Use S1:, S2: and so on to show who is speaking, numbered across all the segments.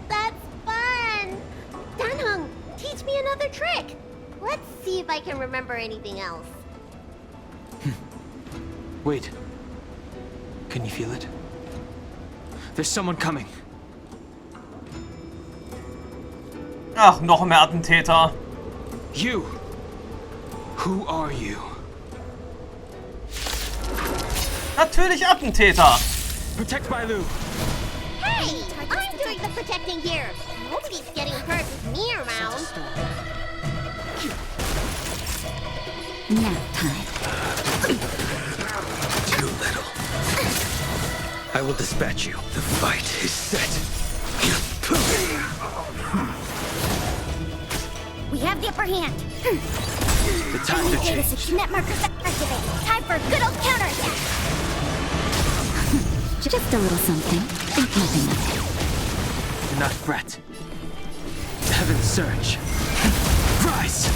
S1: That's fun! Dan Heng, teach me another trick! Let's see if I can remember anything else.
S2: Wait. Can you feel it? There's someone coming.
S3: Ach, noch mehr Attentäter.
S2: You! Who are you?
S3: Natürlich Attentäter.
S2: Protect Bailu!
S1: Hey! I'm doing the protecting here! Nobody's getting hurt with me around.
S4: Nap time.
S5: Too little. I will dispatch you. The fight is set.
S4: We have the upper hand.
S2: The time to
S4: Enemy data
S2: change.
S4: net markers activate. Time for a good old counterattack. Just a little something. Think nothing of it.
S2: Do not fret. Heaven's surge. Rise!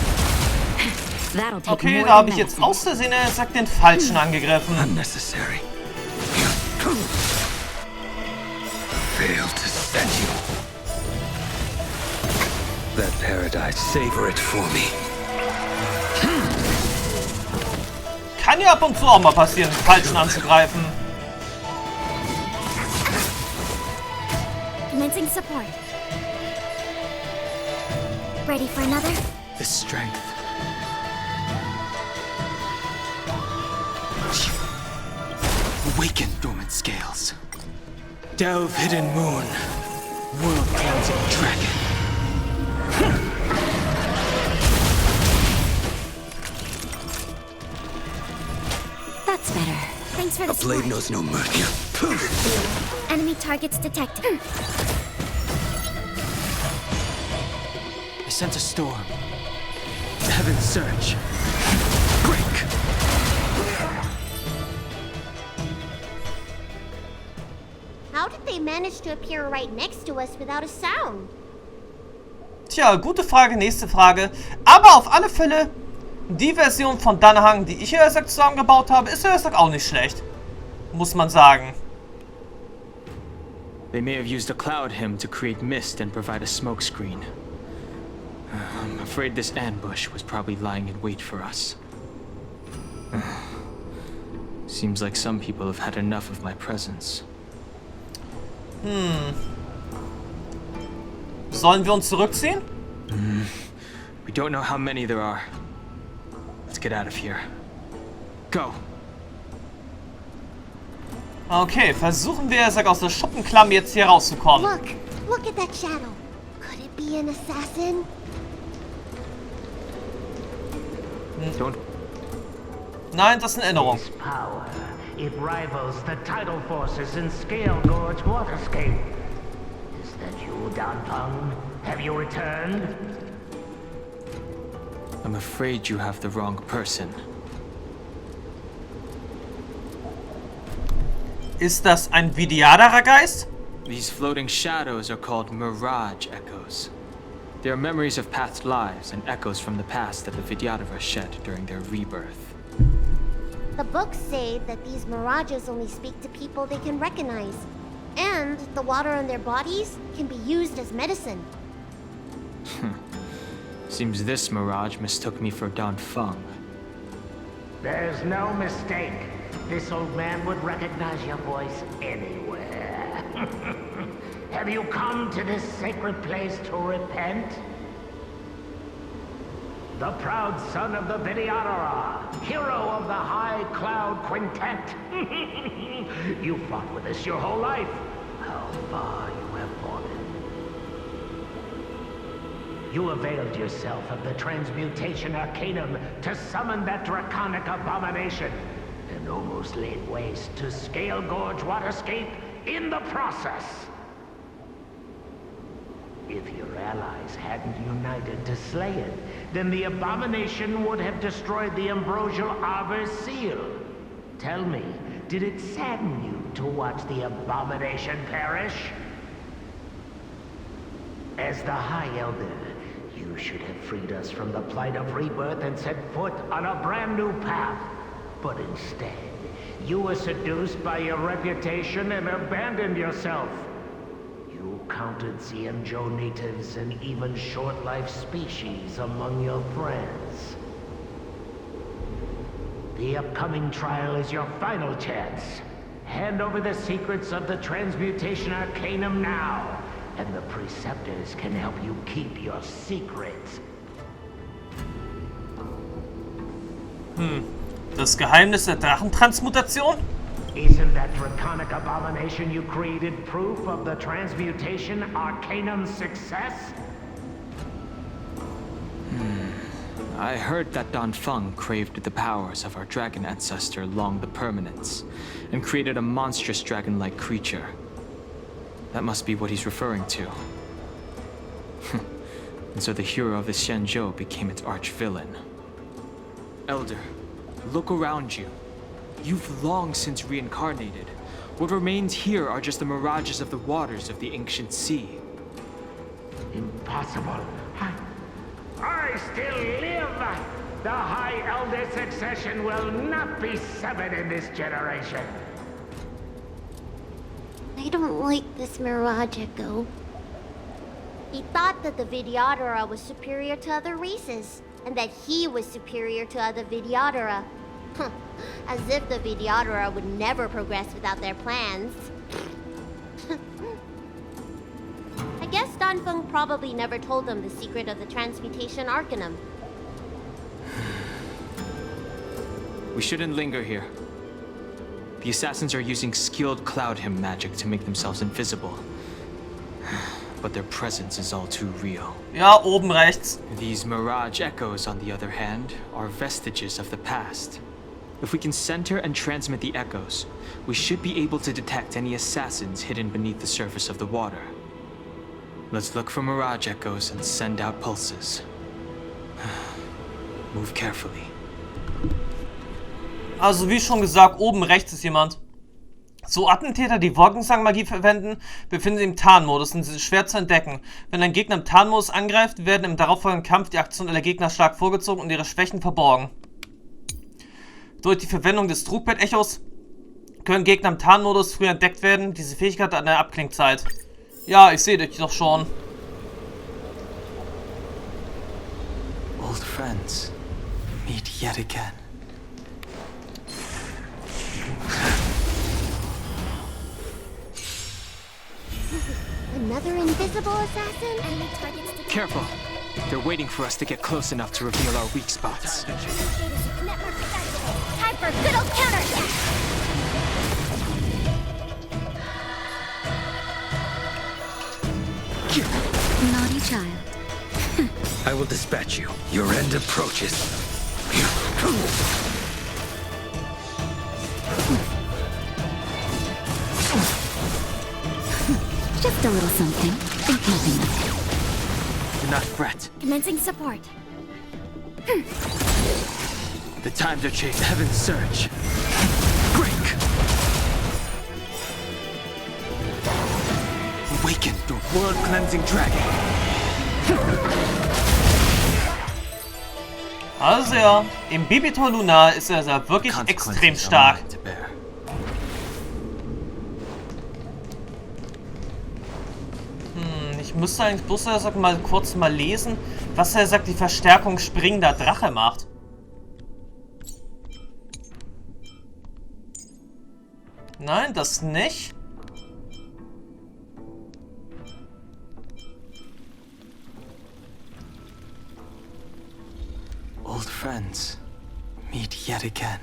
S4: That'll take
S3: Okay,
S4: more
S3: da habe
S4: than
S3: ich jetzt
S4: medicine.
S3: aus Versehen exakt den Falschen angegriffen.
S5: Unnecessary. Fail to set you. That paradise, savor it for me.
S3: Kann ja ab und zu auch mal passieren, den Falschen anzugreifen.
S4: Commencing support. Ready for another?
S2: The strength. Awaken dormant scales. Delve hidden moon. World cleansing dragon.
S4: That's better. Thanks for the
S5: A blade
S4: support.
S5: knows no mercy.
S4: Enemy targets detected.
S2: I sense a storm. Heaven's surge. Break!
S1: How did they manage to appear right next to us without a sound?
S3: Tja, gute Frage, nächste Frage. Aber auf alle Fälle, die Version von Dan Heng, die ich hier zusammengebaut habe, ist auch nicht schlecht. Muss man sagen.
S2: They may have used a cloud hymn to create mist and provide a smokescreen. I'm afraid this ambush was probably lying in wait for us. Seems like some people have had enough of my presence.
S3: Sollen wir uns zurückziehen?
S2: We don't know how many there are. Let's get out of here. Go!
S3: Okay, versuchen wir, aus der Schuppenklamm jetzt hier rauszukommen.
S1: Look at that shadow. Could it be an assassin?
S2: Don't.
S3: Nein, das ist eine Erinnerung.
S6: This power, it rivals the tidal forces in Scale Gorge Waterscape. Is that you, Dan Heng? Have you returned?
S2: I'm afraid you have the wrong person.
S3: Ist das ein Vidyadhara Geist?
S2: These floating shadows are called mirage echoes. They are memories of past lives and echoes from the past that the Vidyadhara shed during their rebirth.
S1: The books say that these mirages only speak to people they can recognize. And the water on their bodies can be used as medicine.
S2: Seems this mirage mistook me for Dan Feng.
S6: There's no mistake. This old man would recognize your voice anywhere. Have you come to this sacred place to repent? The proud son of the Vidyadhara, hero of the High Cloud Quintet. You fought with us your whole life. How far you have fallen. You availed yourself of the transmutation arcanum to summon that draconic abomination, and almost laid waste to Scale Gorge Waterscape in the process. If your allies hadn't united to slay it, then the abomination would have destroyed the ambrosial arbor's seal. Tell me, did it sadden you to watch the abomination perish? As the High Elder, you should have freed us from the plight of rebirth and set foot on a brand new path. But instead, you were seduced by your reputation and abandoned yourself. You counted Xianzhou natives and even short-life species among your friends. The upcoming trial is your final chance. Hand over the secrets of the Transmutation Arcanum now, and the Preceptors can help you keep your secrets.
S3: Das Geheimnis der Drachentransmutation?
S6: Isn't that draconic abomination you created proof of the Transmutation Arcanum's success?
S2: I heard that Dan Feng craved the powers of our dragon ancestor Long the Permanence, and created a monstrous dragon-like creature. That must be what he's referring to. And so the hero of the Xianzhou became its arch-villain. Elder, look around you. You've long since reincarnated. What remains here are just the mirages of the waters of the ancient sea.
S6: Impossible. I still live! The High Elder succession will not be severed in this generation.
S1: I don't like this Mirage Echo. He thought that the Vidyadhara was superior to other races, and that he was superior to other Vidyadhara. As if the Vidyadhara would never progress without their plans. I guess Dan Feng probably never told them the secret of the Transmutation Arcanum.
S2: We shouldn't linger here. The assassins are using skilled cloud hymn magic to make themselves invisible. But their presence is all too real.
S3: Ja, oben rechts.
S2: These Mirage Echoes, on the other hand, are vestiges of the past. If we can center and transmit the echoes, we should be able to detect any assassins hidden beneath the surface of the water. Let's look for Mirage Echoes and send out pulses. Move carefully.
S3: Also wie schon gesagt, oben rechts ist jemand. So Attentäter, die Wolkensang-Magie verwenden, befinden sich im Tarnmodus und sind schwer zu entdecken. Wenn ein Gegner im Tarnmodus angreift, werden im darauffolgenden Kampf die Aktionen aller Gegner stark vorgezogen und ihre Schwächen verborgen. Durch die Verwendung des Trugbett-Echos können Gegner im Tarnmodus früher entdeckt werden. Diese Fähigkeit hat eine Abklingzeit. Ja, ich sehe dich doch schon.
S2: Old friends, meet yet again.
S1: Another invisible assassin? Enemy targets detected.
S2: Careful! They're waiting for us to get close enough to reveal our weak spots.
S1: Time for a good old counterattack!
S4: Naughty child.
S5: I will dispatch you. Your end approaches.
S4: Just a little something. And helping us.
S2: Do not fret.
S1: Commencing support.
S2: The time to chase heaven's surge. Break! Awaken the world-cleansing dragon.
S3: Also ja, im Bibitor Lunar ist er wirklich extrem stark. Ich müsste eigentlich bloß mal kurz lesen, was er sagt, die Verstärkung springender Drache macht. Nein, das nicht.
S2: Old friends, meet yet again.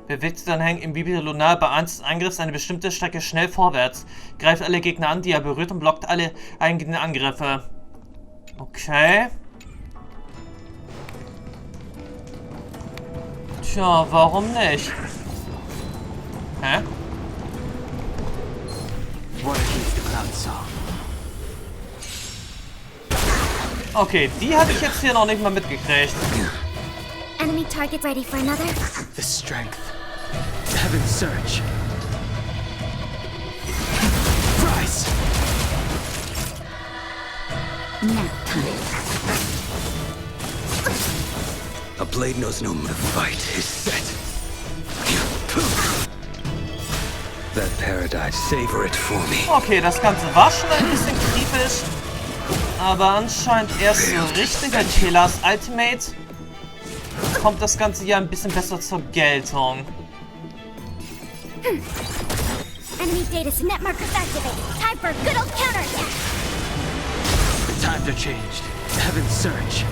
S3: Bewegt Dan Heng im Bibitor Lunar bei einst Angriffs eine bestimmte Strecke schnell vorwärts. Greift alle Gegner an, die er berührt, und blockt alle eingehenden Angriffe. Okay. Tja, warum nicht? Hä?
S2: What is the cloud song?
S3: Okay, die hatte ich jetzt hier noch nicht mal mitgekriegt.
S1: Enemy target ready for another?
S2: The strength. Heaven's surge. Rise!
S4: Nap time.
S5: A blade knows no more. The fight is set. That paradise, savor it for me.
S3: Okay, das Ganze war schon ein bisschen kritisch. Aber anscheinend erst so richtig bei Telas Ultimate kommt das Ganze ja ein bisschen besser zur Geltung.
S1: Enemy data net markers activated. Time for a good old counterattack.
S2: The times are changed. Heaven's surge.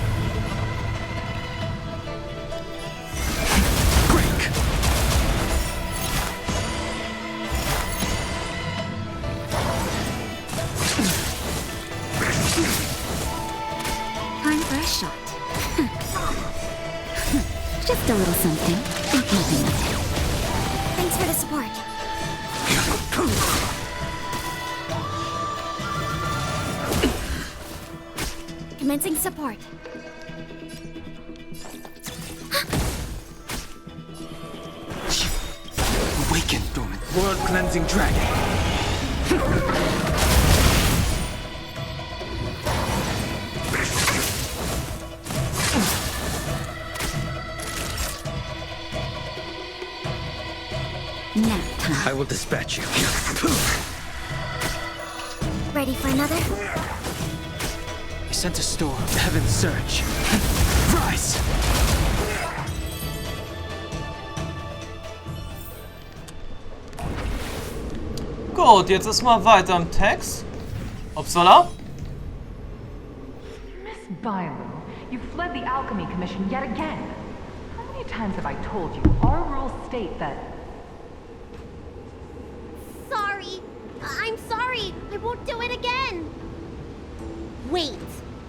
S2: Break!
S4: Time for a shot. Just a little something. In keeping with it.
S1: Thanks for the support. Commencing support.
S2: Awaken, dormant world-cleansing dragon.
S4: Nap time.
S5: I will dispatch you.
S1: Ready for another?
S2: I sent a storm. Heaven's surge. Rise!
S3: Gut, jetzt ist mal weiter im Text. Upsala.
S7: Miss Bailu, you fled the Alchemy Commission yet again. How many times have I told you our rules state that...
S1: Sorry. I'm sorry. I won't do it again. Wait.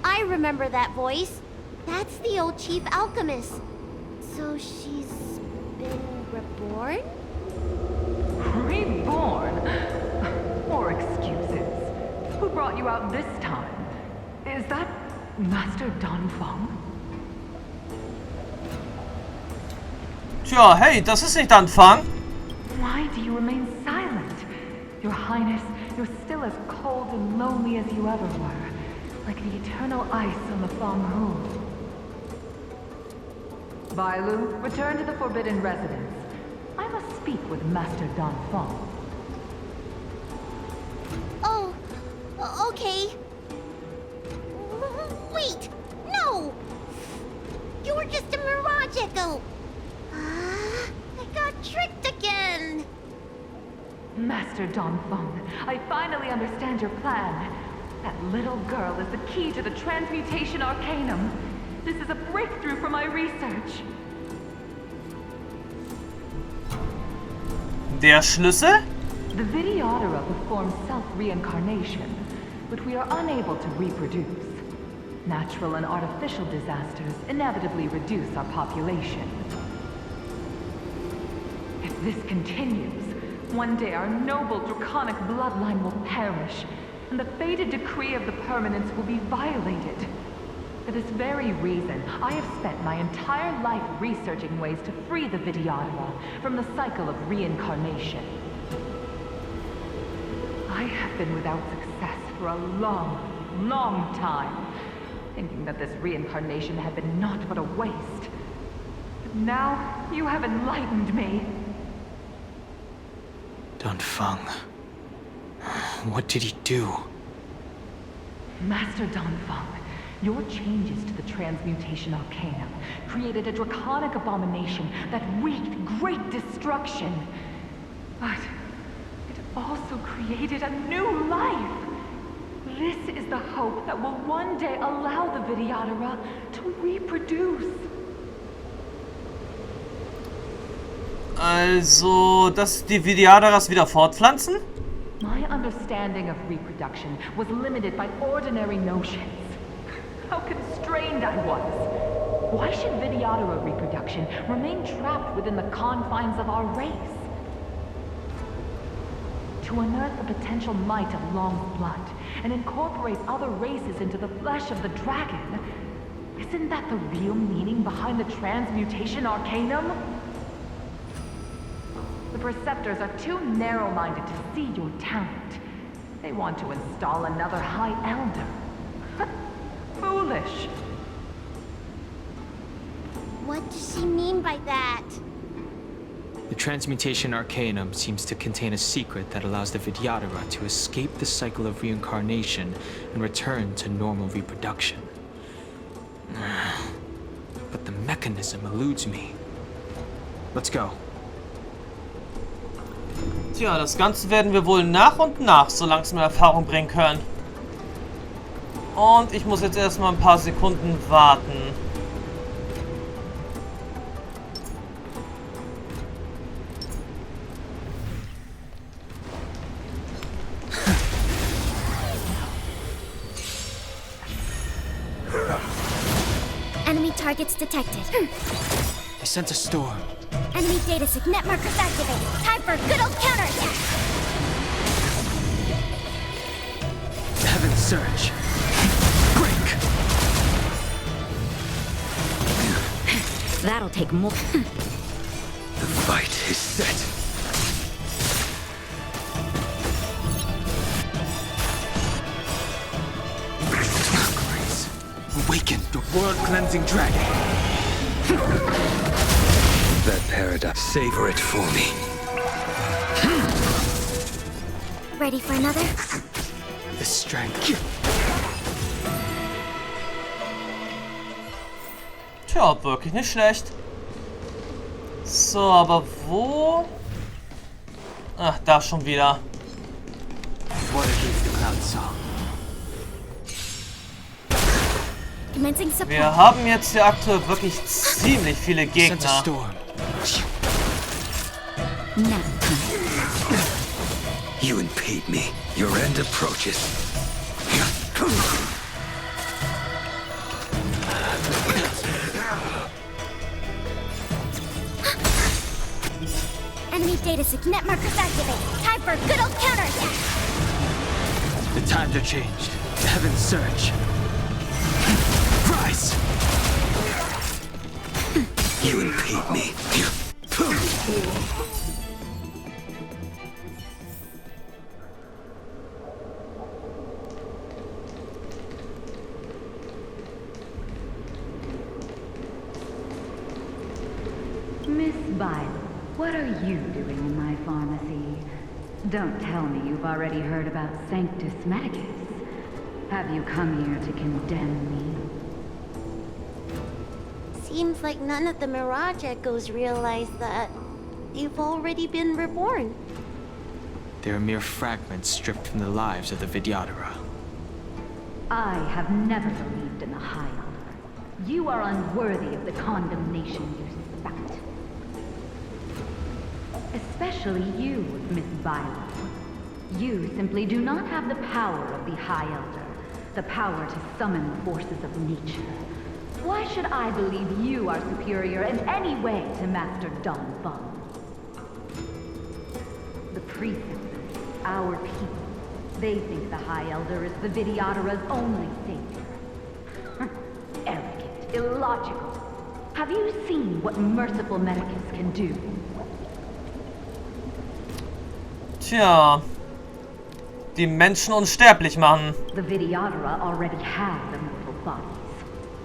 S1: I remember that voice. That's the old chief alchemist. So she's been reborn?
S7: Reborn? More excuses. Who brought you out this time? Is that Master Dan Heng?
S3: Tja, hey, das ist nicht Anfang.
S7: Why do you remain silent? Your Highness, you're still as cold and lonely as you ever were. Like the eternal ice on the Fanghu. Bailu, return to the Forbidden Residence. I must speak with Master Dan Heng.
S1: Oh, okay. Wait, no! You were just a mirage echo. I got tricked again.
S7: Master Dan Heng, I finally understand your plan. That little girl is the key to the transmutation arcanum. This is a breakthrough for my research.
S3: Der Schlüssel?
S7: The Videodera perform self-reincarnation, but we are unable to reproduce. Natural and artificial disasters inevitably reduce our population. If this continues, one day our noble draconic bloodline will perish, and the fated decree of the permanence will be violated. For this very reason, I have spent my entire life researching ways to free the Videodera from the cycle of reincarnation. I have been without success for a long, long time, thinking that this reincarnation had been naught but a waste. But now, you have enlightened me.
S2: Dan Heng. What did he do?
S7: Master Dan Heng, your changes to the transmutation arcanum created a draconic abomination that wreaked great destruction. But it also created a new life. This is the hope that will one day allow the Videodera to reproduce.
S3: Also, dass die Videoderas wieder fortpflanzen?
S7: My understanding of reproduction was limited by ordinary notions. How constrained I was. Why should Videodera reproduction remain trapped within the confines of our race? To unearth the potential might of Long's blood and incorporate other races into the flesh of the dragon, isn't that the real meaning behind the transmutation arcanum? The Preceptors are too narrow-minded to see your talent. They want to install another High Elder. Foolish.
S1: What does she mean by that?
S2: The transmutation arcanum seems to contain a secret that allows the Vidyadhara to escape the cycle of reincarnation and return to normal reproduction. But the mechanism eludes me. Let's go.
S3: Tja, das Ganze werden wir wohl nach und nach so langsam in Erfahrung bringen können. Und ich muss jetzt erstmal ein paar Sekunden warten.
S1: Enemy targets detected.
S2: I sense a storm.
S1: Enemy data signet markers activated. Time for a good old counterattack.
S2: Heaven surge. Break.
S4: That'll take more.
S5: The fight is set.
S2: Grace. Awaken the world-cleansing dragon.
S5: That paradox. Savor it for me.
S1: Ready for another?
S2: The strength.
S3: Tja, wirklich nicht schlecht. So, aber wo? Ach, da schon wieder.
S2: Water gave the cloud song.
S1: Commencing support.
S3: Wir haben jetzt hier aktuell wirklich ziemlich viele
S2: Sense a
S3: Gegner.
S2: storm.
S4: Now,
S5: You impede me. Your end approaches.
S1: Enemy data signet markers activated. Time for a good old counterattack.
S2: The times are changed. The heavens surge. Rise!
S5: You impede me.
S7: Miss Bailu, what are you doing in my pharmacy? Don't tell me you've already heard about Sanctus Medicus. Have you come here to condemn me?
S1: Seems like none of the Mirage Echoes realize that you've already been reborn.
S2: They are mere fragments stripped from the lives of the Vidyadhara.
S7: I have never believed in the High Elder. You are unworthy of the condemnation you spout. Especially you, Miss Bailu. You simply do not have the power of the High Elder, the power to summon the forces of nature. Why should I believe you are superior in any way to Master Dan Heng? The Preceptors, our people, they think the High Elder is the Vidyadhara's only savior. Arrogant, illogical. Have you seen what merciful Medicus can do?
S3: Tja. Die Menschen unsterblich machen.
S7: The Vidyadhara already have immortal bodies.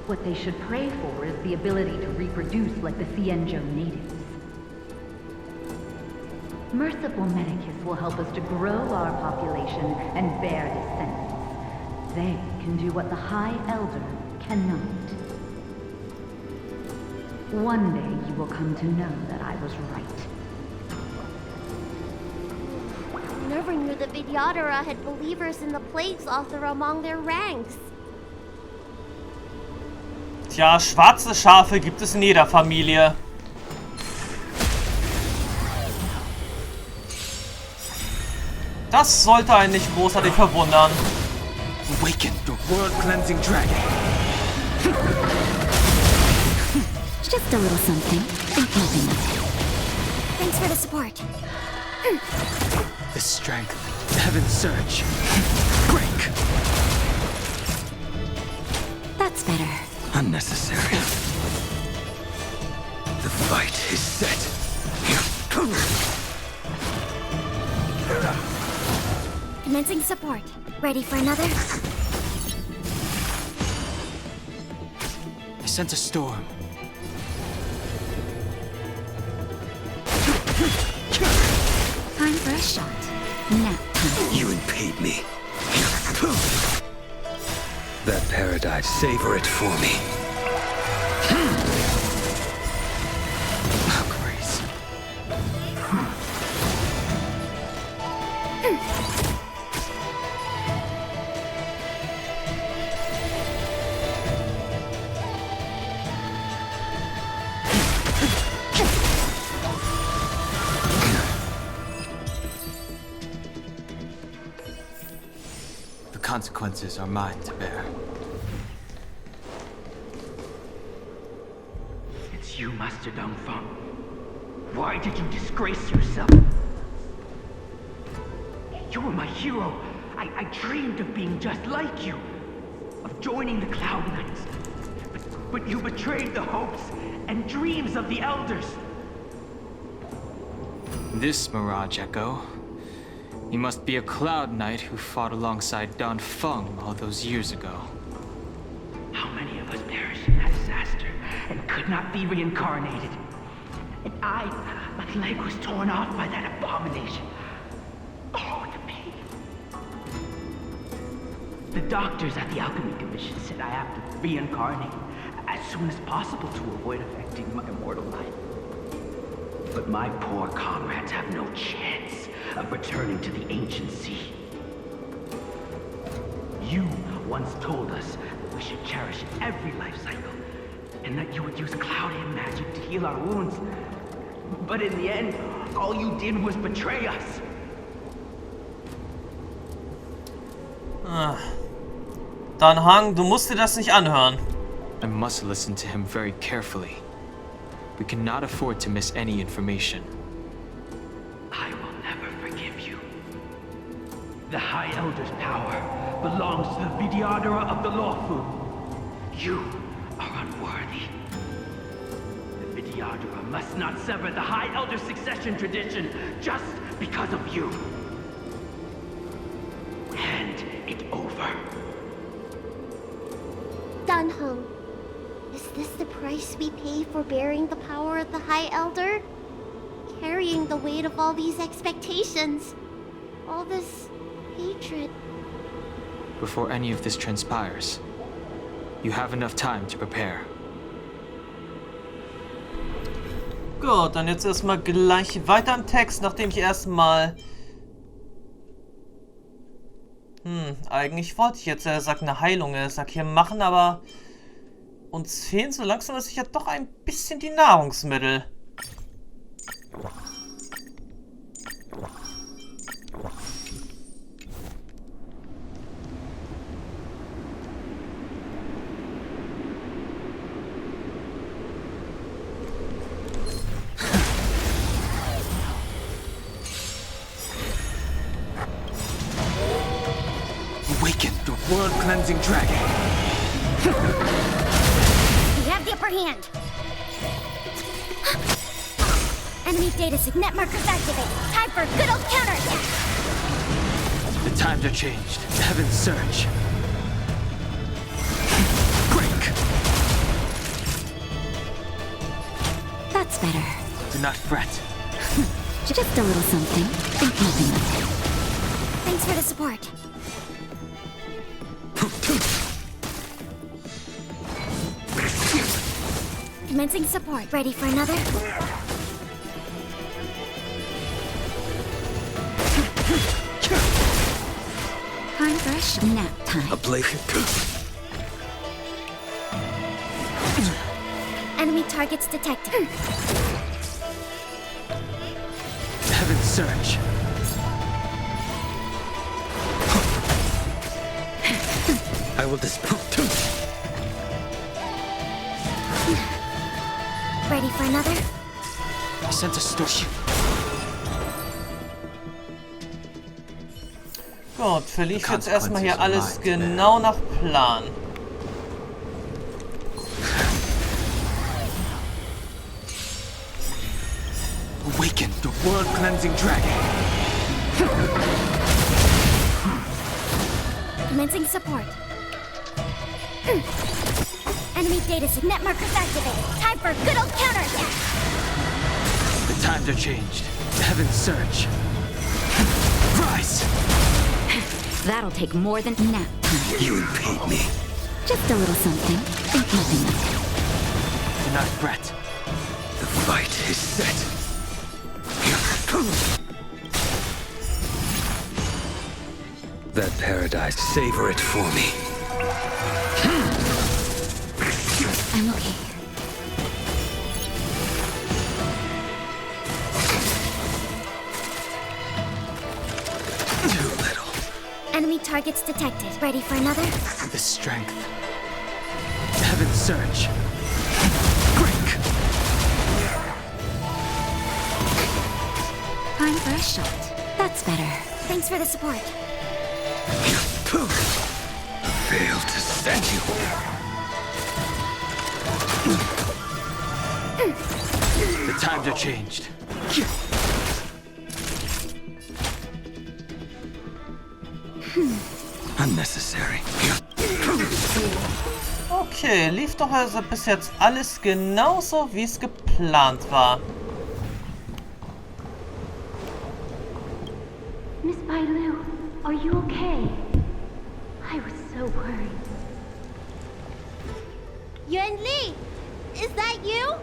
S7: What they should pray for is the ability to reproduce like the Xianzhou natives. Merciful Medicus will help us to grow our population and bear descendants. They can do what the High Elder cannot. One day you will come to know that I was right.
S1: Never knew the Vidyadhara had believers in the Plagues Author among their ranks.
S3: Tja, schwarze Schafe gibt es in jeder Familie. Das sollte einen nicht großartig verwundern.
S2: Awaken the world-cleansing dragon.
S4: just a little something. In helping us.
S1: Thanks for the support.
S2: The strength. The heavens surge. Break.
S4: That's better.
S5: Unnecessary. The fight is set.
S1: Commencing support. Ready for another?
S2: I sense a storm.
S4: for a shot. Nap time.
S5: You impede me. That paradise, savor it for me.
S2: Oh, Grace. The consequences are mine to bear.
S6: It's you, Master Dong Feng. Why did you disgrace yourself? You were my hero. I dreamed of being just like you. Of joining the Cloud Knights. But you betrayed the hopes and dreams of the Elders.
S2: This Mirage Echo. He must be a Cloud Knight who fought alongside Dan Feng all those years ago.
S6: How many of us perished in that disaster and could not be reincarnated? And my leg was torn off by that abomination. Oh, the pain. The doctors at the Alchemy Commission said I have to reincarnate as soon as possible to avoid affecting my immortal life. But my poor comrades have no chance of returning to the ancient sea. You once told us that we should cherish every life cycle, and that you would use cloud-hand magic to heal our wounds. But in the end, all you did was betray us.
S3: Dan Heng, du musst dir das nicht anhören.
S2: I must listen to him very carefully. We cannot afford to miss any information.
S6: I will never forgive you. The High Elder's power belongs to the Vidyadhara of the Lawful. You are unworthy. The Vidyadhara must not sever the High Elder's succession tradition just because of you. Hand it over.
S1: Dan Heng, is this the price we pay for bearing the power of the High Elder? Carrying the weight of all these expectations. All this hatred.
S2: Before any of this transpires, you have enough time to prepare.
S3: Gut, dann jetzt erstmal gleich weiter im Text, nachdem ich erstmal... eigentlich wollte ich jetzt, sagt eine Heilung, sagt hier machen, aber uns fehlen so langsam aber sicher doch ein bisschen die Nahrungsmittel.
S5: Awaken the world-cleansing dragon.
S1: We have the upper hand. Enemy data signet markers activated. Time for a good old counterattack.
S2: The times are changed. Heavens surge. Break!
S4: That's better.
S2: Do not fret.
S4: Just a little something. In keeping with it.
S1: Thanks for the support. Commencing support. Ready for another?
S4: Time for a nap time.
S5: A blade.
S1: Enemy targets detected.
S2: Heavens surge.
S5: I will dispel.
S1: Ready for another?
S2: I sense a storm.
S3: Gut, verlief jetzt erstmal hier alles genau nach Plan.
S5: Awaken the world-cleansing dragon.
S1: Commencing support. Enemy data signet markers activated. Time for a good old counterattack.
S2: The times are changed. Heavens surge.
S4: That'll take more than nap time.
S5: You impede me.
S4: Just a little something. Think nothing of it.
S2: Do not fret.
S5: The fight is set. That paradise, savor it for me.
S4: I'm okay.
S5: Too little.
S1: Enemy targets detected. Ready for another?
S2: The strength. Heaven's surge. Break!
S4: Time for a shot. That's better.
S1: Thanks for the support.
S5: Failed to send you.
S2: The times are changed.
S5: Unnecessary.
S3: Okay, lief doch also bis jetzt alles genauso, wie es geplant war.
S7: Miss Bailu, are you okay? I was so worried.
S1: Yuan Li, is that you?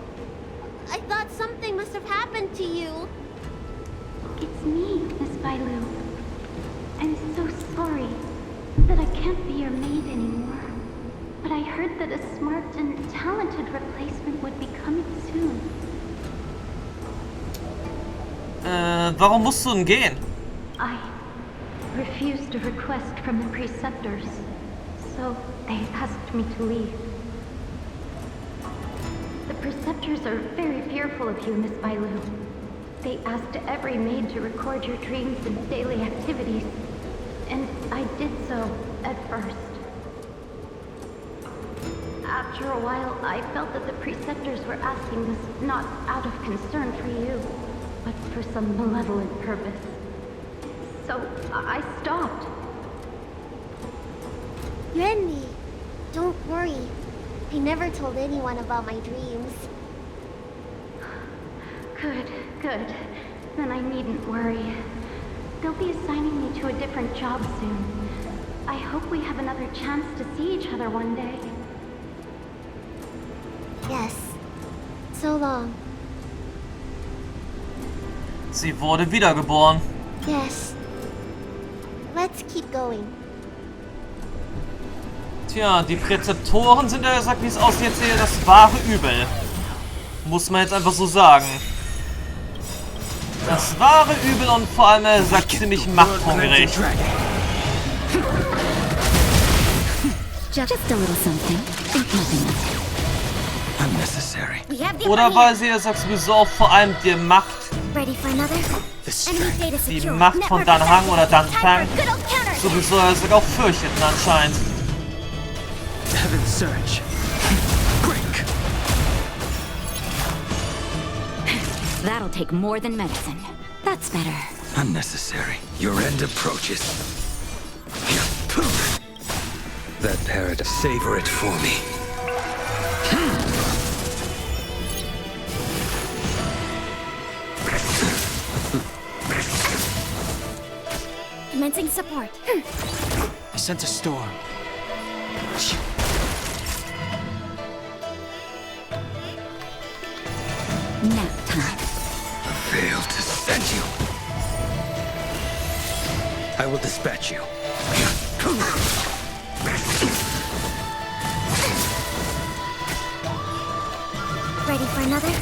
S1: I thought something must have happened to you.
S7: It's me, Miss Bailu. I'm so sorry that I can't be your maid anymore. But I heard that a smart and talented replacement would be coming soon.
S3: Warum musst du denn gehen?
S7: I refused a request from the preceptors, so they asked me to leave. The preceptors are very fearful of you, Miss Bailu. They asked every maid to record your dreams and daily activities, and I did so at first. After a while, I felt that the preceptors were asking this not out of concern for you, but for some malevolent purpose. So I stopped.
S1: Yuan Li, don't worry. I never told anyone about my dreams.
S7: Good, good. Then I needn't worry. They'll be assigning me to a different job soon. I hope we have another chance to see each other one day.
S1: Yes. So long.
S3: Sie wurde wiedergeboren.
S1: Yes. Let's keep going.
S3: Tja, die Präzeptoren sind ja gesagt, wie es aussieht, jetzt hier das wahre Übel. Muss man jetzt einfach so sagen. Das wahre Übel und vor allem, er sagt, ziemlich machthungrig.
S4: Just a little something. Think nothing of it.
S5: Unnecessary.
S1: We have the
S3: Oder
S1: upper
S3: weil
S1: hand.
S3: sie, er sagt, sowieso auch vor allem die Macht,
S1: Ready for another? Enemy data
S3: die
S1: secure.
S3: Macht von
S1: Network
S3: Dan Heng oder Dan
S1: Time for a
S3: Heng
S1: good old counter.
S3: sowieso, er sagt, auch fürchteten anscheinend.
S2: Heaven's surge. Break!
S4: That'll take more than medicine. That's better.
S5: Unnecessary. Your end approaches. That paradise, savor it for me.
S1: Commencing support.
S2: I sense a storm.
S4: Nap time.
S5: Failed to send you. I will dispatch you.
S1: Ready for another?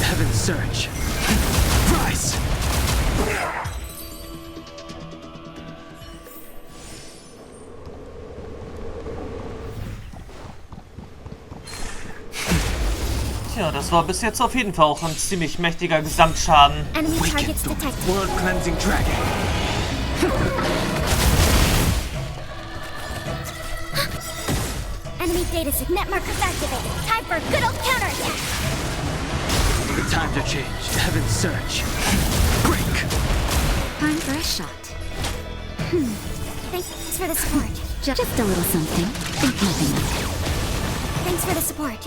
S2: Heaven's surge. Rise!
S3: Tja, das war bis jetzt auf jeden Fall auch ein ziemlich mächtiger Gesamtschaden.
S1: Enemy targets detected.
S2: World cleansing dragon.
S1: Enemy data net markers activated. Time for a good old counterattack.
S2: The times are changed. Heaven's surge. Break!
S4: Time for a shot.
S1: Thanks for the support.
S4: Just a little something. Think nothing of it.
S1: Thanks for the support.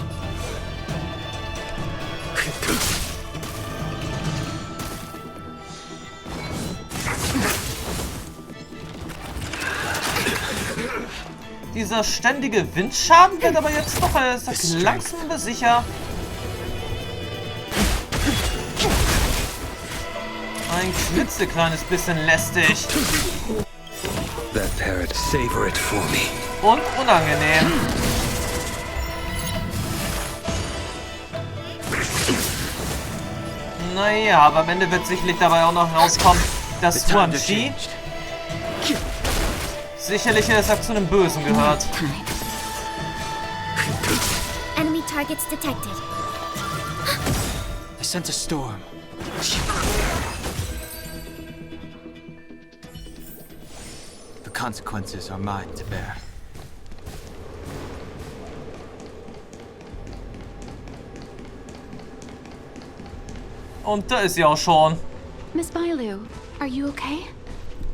S3: Dieser ständige Windschaden wird aber jetzt doch langsam aber sicher. Ein klitzekleines bisschen lästig.
S5: That parrot, savor it for me.
S3: Und unangenehm. Naja, aber am Ende wird sicherlich dabei auch noch rauskommen, dass Yuan Shi sicherlich sagt zu einem Bösen gehört.
S4: Enemy targets detected.
S2: I sense a storm. The consequences are mine to bear.
S3: Und da ist sie auch schon.
S7: Miss Bailu, are you okay?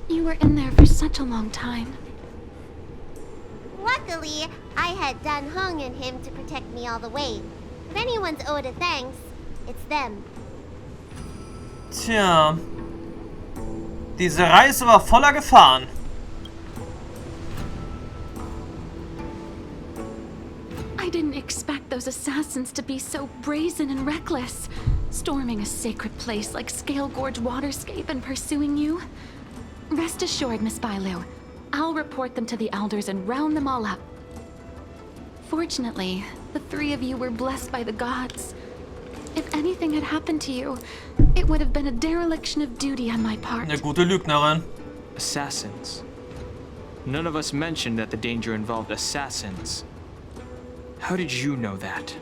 S7: You were in there for such a long time.
S1: Luckily, I had Dan Heng and him to protect me all the way. If anyone's owed a thanks, it's them.
S3: Tja. Diese Reise war voller Gefahren.
S7: I didn't expect those assassins to be so brazen and reckless, storming a sacred place like Scale Gorge Waterscape and pursuing you. Rest assured, Miss Bailu, I'll report them to the elders and round them all up. Fortunately, the three of you were blessed by the gods. If anything had happened to you, it would have been a dereliction of duty on my part.
S3: Eine gute Lügnerin.
S2: Assassins. None of us mentioned that the danger involved assassins. How did you know that?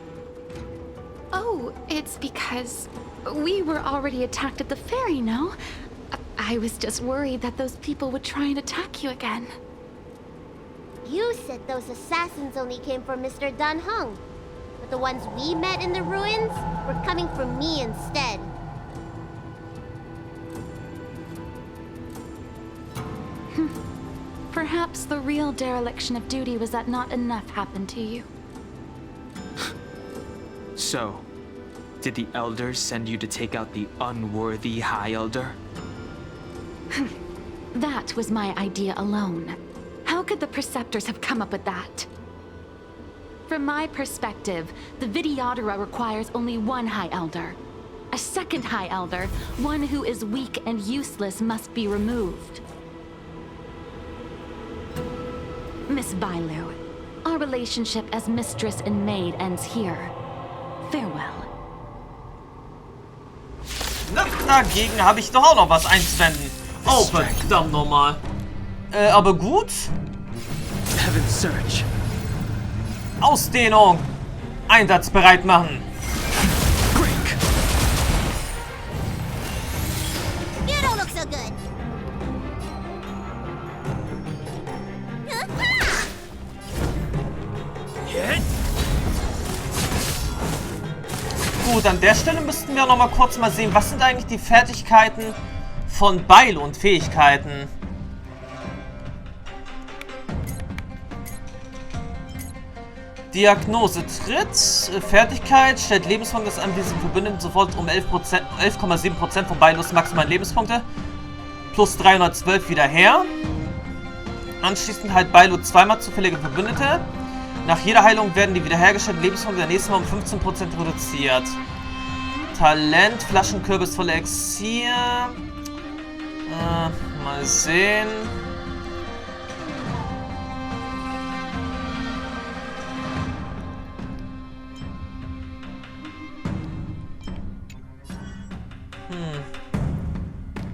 S7: Oh, it's because we were already attacked at the ferry, no? I was just worried that those people would try and attack you again.
S1: You said those assassins only came from Mr. Dan Heng, but the ones we met in the ruins were coming from me instead.
S7: Perhaps the real dereliction of duty was that not enough happened to you.
S2: So, did the elders send you to take out the unworthy High Elder?
S7: That was my idea alone. How could the Preceptors have come up with that? From my perspective, the Videodora requires only one High Elder. A second High Elder, one who is weak and useless, must be removed. Miss Bailu, our relationship as mistress and maid ends here. Farewell.
S3: Na, dagegen habe ich doch auch noch was einzuwenden. Oh, verdammt nochmal. Aber gut.
S5: Heaven's search.
S3: Ausdehnung. Einsatzbereit machen.
S5: Break.
S1: You don't look so good.
S3: Gut, an der Stelle müssten wir noch mal kurz mal sehen, was sind eigentlich die Fertigkeiten von Bailu und Fähigkeiten. Diagnose tritt. Fertigkeit stellt Lebenspunkte an diesen Verbündeten sofort um 11,7% von Bailus maximalen Lebenspunkte. Plus 312 wieder her. Anschließend heilt Bailu zweimal zufällige Verbündete. Nach jeder Heilung werden die wiederhergestellten Lebenspunkte der nächsten Mal um 15% reduziert. Talent, Flaschenkürbis voller Elixier. Mal sehen.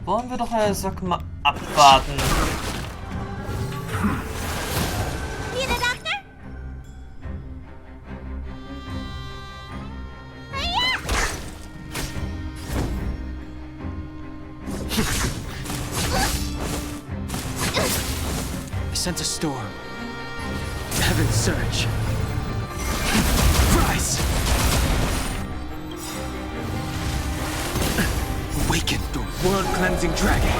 S3: Wollen wir doch mal abwarten.
S1: Need a doctor?
S2: I sense a storm.
S5: Heaven's search. Rise. Awaken the world-cleansing dragon.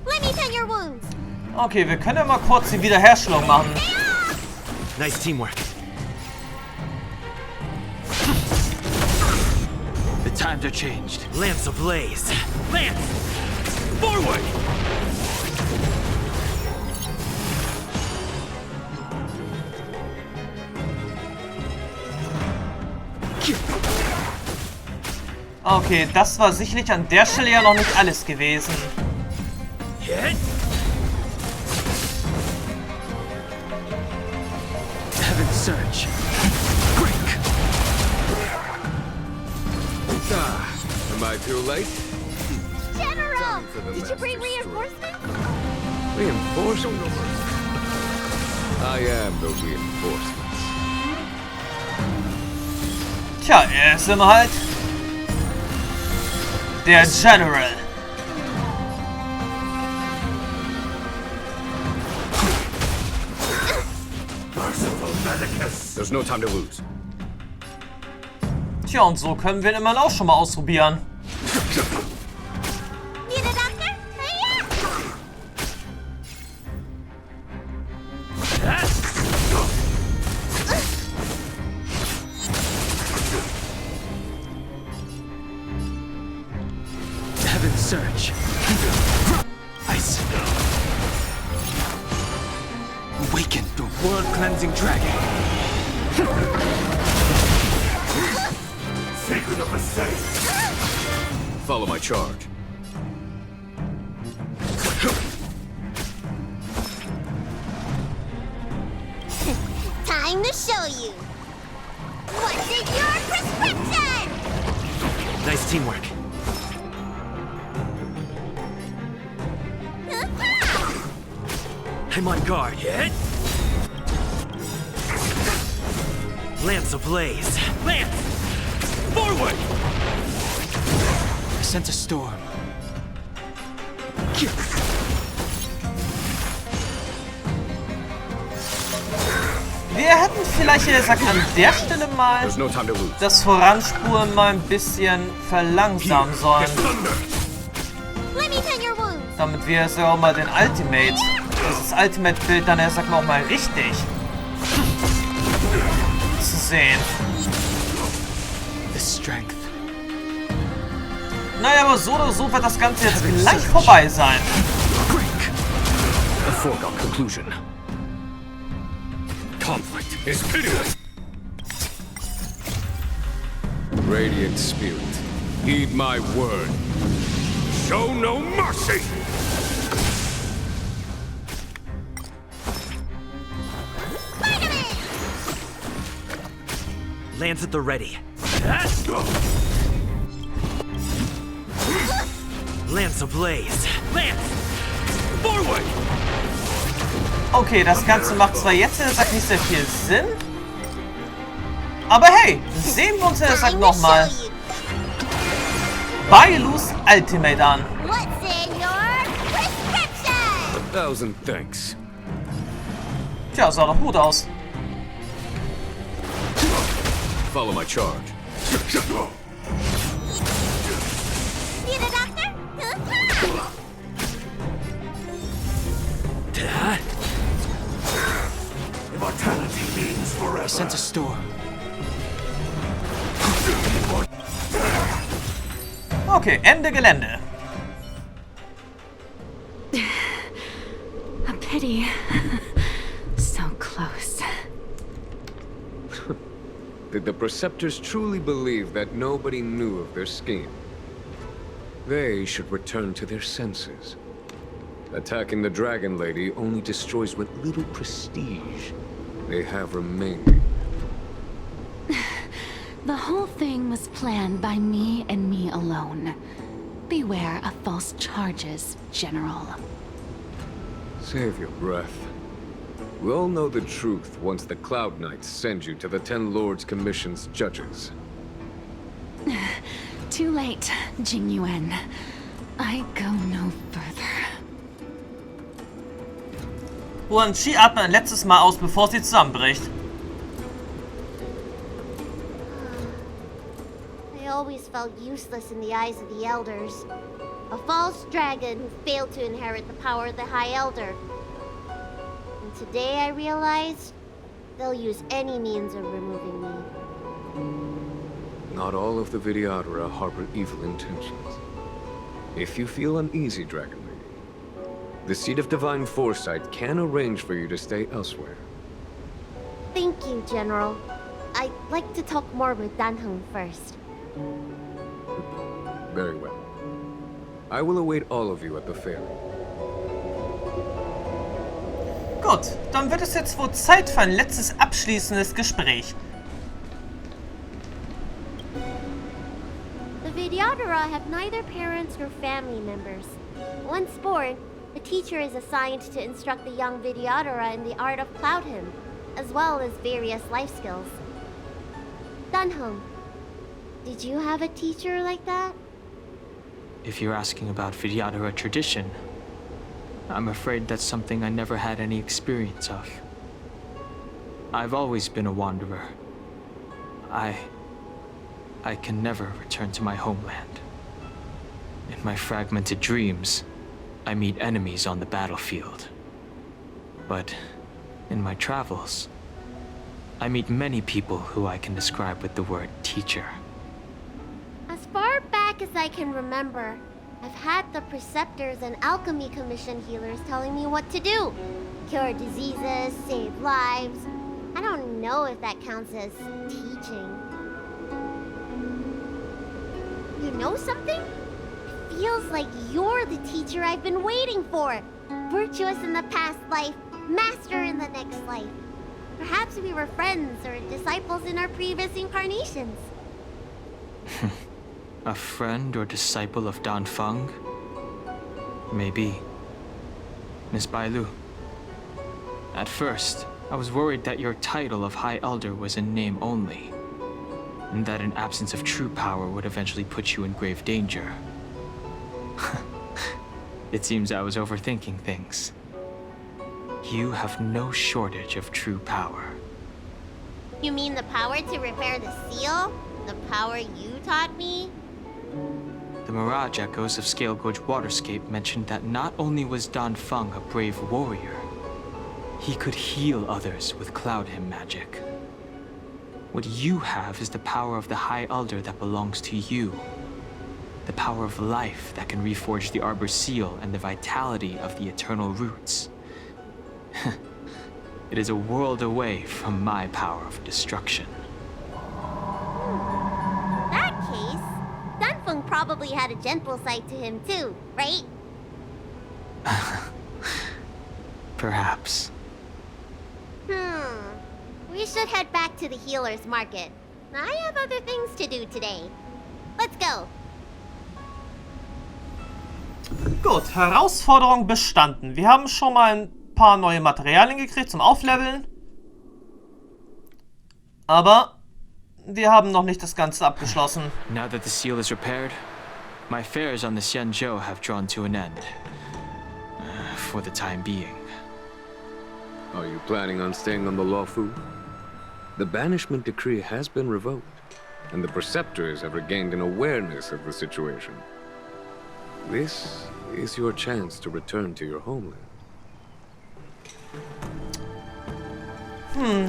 S1: Let me tend your wounds.
S3: Okay, wir können ja mal kurz die Wiederherstellung machen.
S5: Nice teamwork.
S2: The times are changed.
S5: Lance ablaze. Lance! Forward!
S3: Okay, das war sicherlich an der Stelle ja noch nicht alles gewesen.
S5: Hit! Heaven's Surge. Quick! Ah, am I too late?
S1: General!
S5: for the
S1: Did you bring
S5: master's
S1: reinforcements?
S5: Reinforcements? I am the reinforcements.
S3: Tja, er ist immer halt der General.
S5: There's no time to lose.
S3: Tja, und so können wir ihn immerhin auch schon mal ausprobieren.
S1: Need a doctor? Hiya!
S2: Heaven's Surge. Ice. Awaken the world-cleansing dragon.
S5: Secret of the saints. Follow my charge.
S1: Time to show you. What's in your prescription?
S2: Nice teamwork. I'm on guard. Hit! Lance ablaze. Lance! Forward! I sense a storm.
S3: Wir hätten vielleicht, wie gesagt, an der Stelle mal
S5: There's no time to lose.
S3: das Voranspuren mal ein bisschen verlangsamen sollen.
S1: Let me tend your wounds.
S3: Damit wir jetzt auch mal den Ultimate, dieses Ultimate-Bild dann erst auch mal richtig zu sehen.
S2: The strength.
S3: Naja, aber so oder so wird das Ganze jetzt gleich vorbei sein.
S5: Quick! A foregone conclusion. Conflict is pitiless. Radiant spirit, heed my word. Show no mercy!
S2: Lance at the ready. Lance ablaze. Lance! Forward!
S3: Okay, das Ganze macht zwar jetzt nicht sehr viel Sinn, aber hey, sehen wir uns jetzt nochmal Bailus Ultimate an.
S1: What's in your prescription?
S5: 1,000 thanks.
S3: Tja, sah doch gut aus.
S5: Follow my charge.
S1: Need a doctor?
S5: Immortality means forever.
S2: I sense a storm.
S3: Okay, Ende Gelände.
S4: A pity. So close.
S5: Did the Preceptors truly believe that nobody knew of their scheme? They should return to their senses. Attacking the Dragon Lady only destroys what little prestige they have remaining.
S4: The whole thing was planned by me and me alone. Beware of false charges, General.
S5: Save your breath. We all know the truth once the Cloud Knights send you to the Ten Lords Commission's judges.
S4: Too late, Jing Yuan. I go no further.
S3: Huan Chi atmet ein letztes Mal aus, bevor sie zusammenbricht.
S1: I always felt useless in the eyes of the elders. A false dragon who failed to inherit the power of the High Elder. And today I realized they'll use any means of removing me.
S5: Not all of the Vidyadhara harbor evil intentions. If you feel uneasy, Dragon Lady, the Seat of Divine Foresight can arrange for you to stay elsewhere.
S1: Thank you, General. I'd like to talk more with Dan Heng first.
S5: Very well. I will await all of you at the ferry.
S3: Gut, dann wird es jetzt wohl Zeit für ein letztes abschließendes Gespräch.
S1: The Vidyadhara have neither parents nor family members. Once born, the teacher is assigned to instruct the young Vidyadhara in the art of Cloud Hymn, as well as various life skills. Dan Heng, did you have a teacher like that?
S2: If you're asking about Vidyadhara tradition, I'm afraid that's something I never had any experience of. I've always been a wanderer. I can never return to my homeland. In my fragmented dreams, I meet enemies on the battlefield. But in my travels, I meet many people who I can describe with the word teacher.
S1: As far back as I can remember, I've had the preceptors and alchemy commission healers telling me what to do. Cure diseases, save lives. I don't know if that counts as teaching. You know something? It feels like you're the teacher I've been waiting for. Virtuous in the past life, master in the next life. Perhaps we were friends or disciples in our previous incarnations.
S2: A friend or disciple of Dan Feng? Maybe. Miss Bailu. At first, I was worried that your title of High Elder was in name only, and that an absence of true power would eventually put you in grave danger. It seems I was overthinking things. You have no shortage of true power.
S1: You mean the power to repair the seal? The power you taught me?
S2: The Mirage Echoes of Scale Gorge Waterscape mentioned that not only was Dan Feng a brave warrior, he could heal others with Cloud Hymn magic. What you have is the power of the High Elder that belongs to you. The power of life that can reforge the Arbor Seal and the vitality of the Eternal Roots. It is a world away from my power of destruction.
S1: In that case, Dan Feng probably had a gentle side to him too, right?
S2: Perhaps.
S1: We should head back to the healer's market. I have other things to do today. Let's go.
S3: Gut, Herausforderung bestanden. Wir haben schon mal ein paar neue Materialien gekriegt zum Aufleveln. Aber wir haben noch nicht das Ganze abgeschlossen.
S2: Now that the seal is repaired, my affairs on the Xianzhou have drawn to an end. For the time being.
S5: Are you planning on staying on the Luofu? The banishment decree has been revoked, and the preceptors have regained an awareness of the situation. This is your chance to return to your homeland.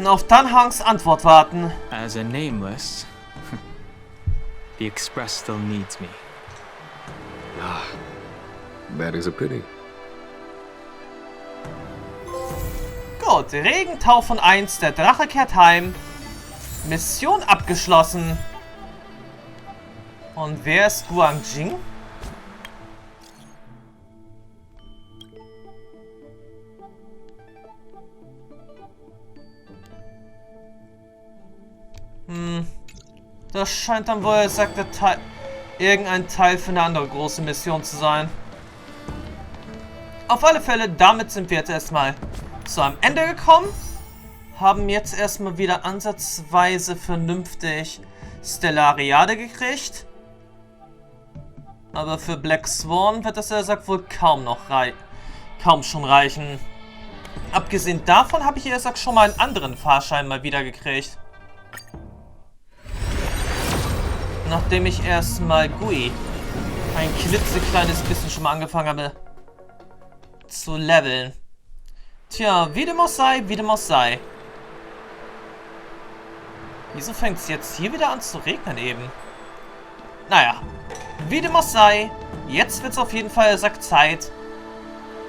S3: Auf Dan Hengs Antwort warten.
S2: As a nameless, the Express still needs me.
S5: Ah, that is a pity.
S3: Gut, Regentau von einst, der Drache kehrt heim. Mission abgeschlossen. Und wer ist Guangjing? Das scheint dann wohl, sagt der Teil, irgendein Teil für eine andere große Mission zu sein. Auf alle Fälle, damit sind wir jetzt erstmal zu einem Ende gekommen. Haben jetzt erstmal wieder ansatzweise vernünftig Stellariade gekriegt. Aber für Black Swan wird das, er sagt, wohl kaum schon reichen. Abgesehen davon habe ich, er sagt, schon mal einen anderen Fahrschein mal wieder gekriegt. Nachdem ich erstmal Gui ein klitzekleines bisschen schon mal angefangen habe zu leveln. Tja, wie dem auch sei, wie dem auch sei. Wieso fängt es jetzt hier wieder an zu regnen eben? Naja, wie dem auch sei, jetzt wird es auf jeden Fall, sagt Zeit,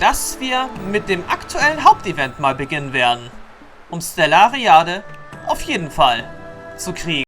S3: dass wir mit dem aktuellen Hauptevent mal beginnen werden. Um Stellariade auf jeden Fall zu kriegen.